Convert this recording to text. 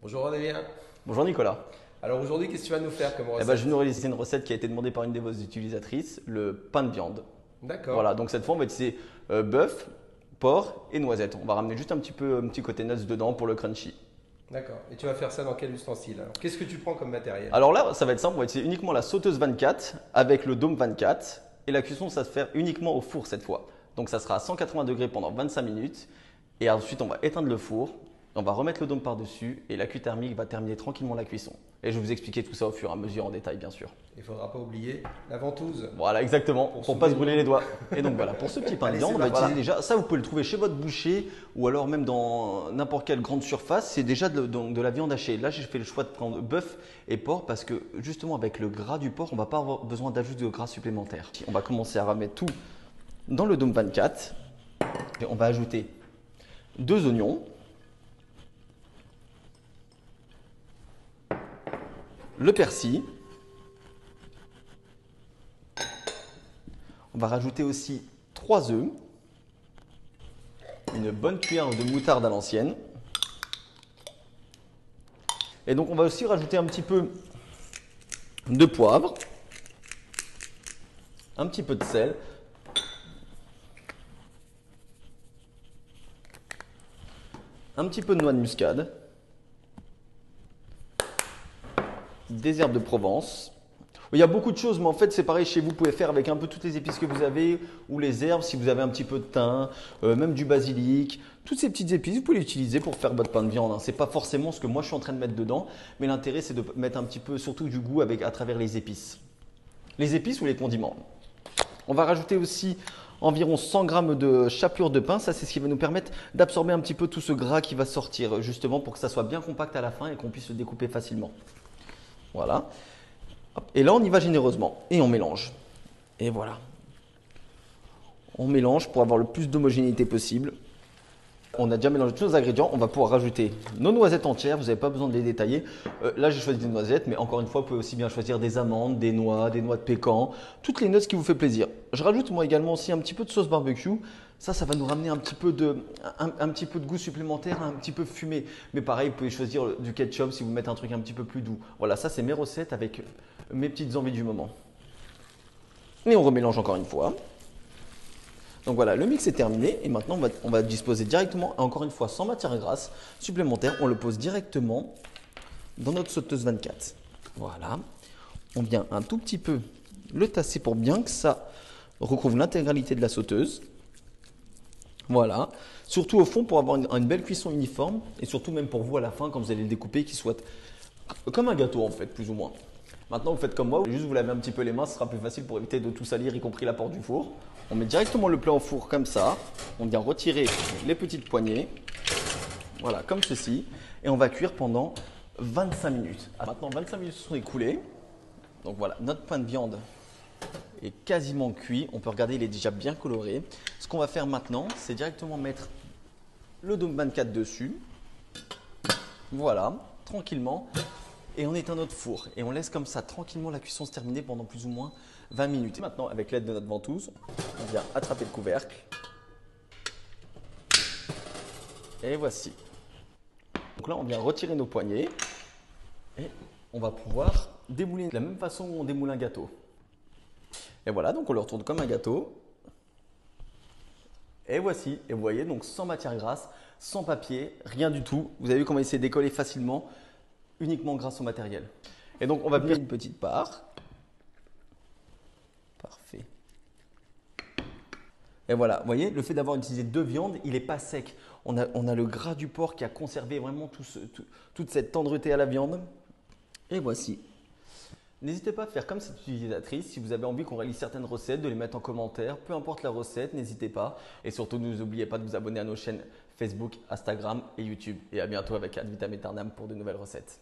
Bonjour Aurélien. Bonjour Nicolas. Alors aujourd'hui, qu'est-ce que tu vas nous faire comme Eh recette? ben, je vais nous réaliser une recette qui a été demandée par une de vos utilisatrices, le pain de viande. D'accord. Voilà, donc cette fois on va utiliser bœuf, porc et noisettes. On va ramener juste un petit côté nuts dedans pour le crunchy. D'accord. Et tu vas faire ça dans quel ustensile? Alors, qu'est-ce que tu prends comme matériel? Alors là, ça va être simple, on va utiliser uniquement la sauteuse 24 avec le dôme 24 et la cuisson ça se fait uniquement au four cette fois. Donc ça sera à 180 degrés pendant 25 minutes et ensuite on va éteindre le four, on va remettre le dôme par-dessus et la cuve thermique va terminer tranquillement la cuisson. Et je vais vous expliquer tout ça au fur et à mesure en détail bien sûr. Il ne faudra pas oublier la ventouse. Voilà, exactement, pour ne pas se brûler les doigts. Et donc voilà, pour ce petit pain de Allez, viande, c'est on va parti. utiliser déjà, ça vous pouvez le trouver chez votre boucher ou alors même dans n'importe quelle grande surface, c'est déjà de la viande hachée. Là, j'ai fait le choix de prendre bœuf et porc parce que justement avec le gras du porc, on ne va pas avoir besoin d'ajouter de gras supplémentaire. On va commencer à remettre tout dans le dôme 24 et on va ajouter 2 oignons, le persil. On va rajouter aussi 3 œufs, une bonne cuillère de moutarde à l'ancienne. Et donc on va aussi rajouter un petit peu de poivre, un petit peu de sel, un petit peu de noix de muscade, des herbes de Provence. Il y a beaucoup de choses, mais en fait c'est pareil chez vous, vous pouvez faire avec un peu toutes les épices que vous avez ou les herbes, si vous avez un petit peu de thym, même du basilic. Toutes ces petites épices, vous pouvez les utiliser pour faire votre pain de viande. Ce n'est pas forcément ce que moi je suis en train de mettre dedans, mais l'intérêt c'est de mettre un petit peu surtout du goût à travers les épices. Les épices ou les condiments. On va rajouter aussi environ 100 g de chapelure de pain. Ça c'est ce qui va nous permettre d'absorber un petit peu tout ce gras qui va sortir, justement pour que ça soit bien compact à la fin et qu'on puisse le découper facilement. Voilà. Et là, on y va généreusement et on mélange. Et voilà. On mélange pour avoir le plus d'homogénéité possible. On a déjà mélangé tous nos ingrédients. On va pouvoir rajouter nos noisettes entières. Vous n'avez pas besoin de les détailler. Là, j'ai choisi des noisettes, mais encore une fois, vous pouvez aussi bien choisir des amandes, des noix de pécan, toutes les notes qui vous fait plaisir. Je rajoute moi également aussi un petit peu de sauce barbecue. Ça va nous ramener un petit peu de goût supplémentaire, un petit peu fumé. Mais pareil, vous pouvez choisir du ketchup si vous mettez un truc un petit peu plus doux. Voilà, ça c'est mes recettes avec mes petites envies du moment. Et on remélange encore une fois. Donc voilà, le mix est terminé et maintenant on va disposer directement, encore une fois sans matière grasse supplémentaire, on le pose directement dans notre sauteuse 24. Voilà, on vient un tout petit peu le tasser pour bien que ça recouvre l'intégralité de la sauteuse. Voilà, surtout au fond pour avoir une belle cuisson uniforme et surtout même pour vous à la fin quand vous allez le découper qu'il soit comme un gâteau en fait, plus ou moins. Maintenant vous faites comme moi, juste vous lavez un petit peu les mains, ce sera plus facile pour éviter de tout salir, y compris la porte du four. On met directement le plat au four comme ça, on vient retirer les petites poignées, voilà comme ceci, et on va cuire pendant 25 minutes. Maintenant 25 minutes se sont écoulées, donc voilà, notre pain de viande est quasiment cuit, on peut regarder il est déjà bien coloré. Ce qu'on va faire maintenant, c'est directement mettre le dôme 24 dessus, voilà, tranquillement. Et on éteint notre four et on laisse comme ça tranquillement la cuisson se terminer pendant plus ou moins 20 minutes. Maintenant, avec l'aide de notre ventouse, on vient attraper le couvercle. Et voici. Donc là, on vient retirer nos poignées et on va pouvoir démouler de la même façon où on démoule un gâteau. Et voilà, donc on le retourne comme un gâteau. Et voici, et vous voyez, donc sans matière grasse, sans papier, rien du tout. Vous avez vu comment il s'est décollé facilement, uniquement grâce au matériel. Et donc on va venir une petite part. Parfait. Et voilà, vous voyez, le fait d'avoir utilisé 2 viandes, il n'est pas sec. On a le gras du porc qui a conservé vraiment toute cette tendreté à la viande. Et voici. N'hésitez pas à faire comme cette utilisatrice. Si vous avez envie qu'on réalise certaines recettes, de les mettre en commentaire. Peu importe la recette, n'hésitez pas. Et surtout, n'oubliez pas de vous abonner à nos chaînes Facebook, Instagram et YouTube. Et à bientôt avec Ad Vitam Aeternam pour de nouvelles recettes.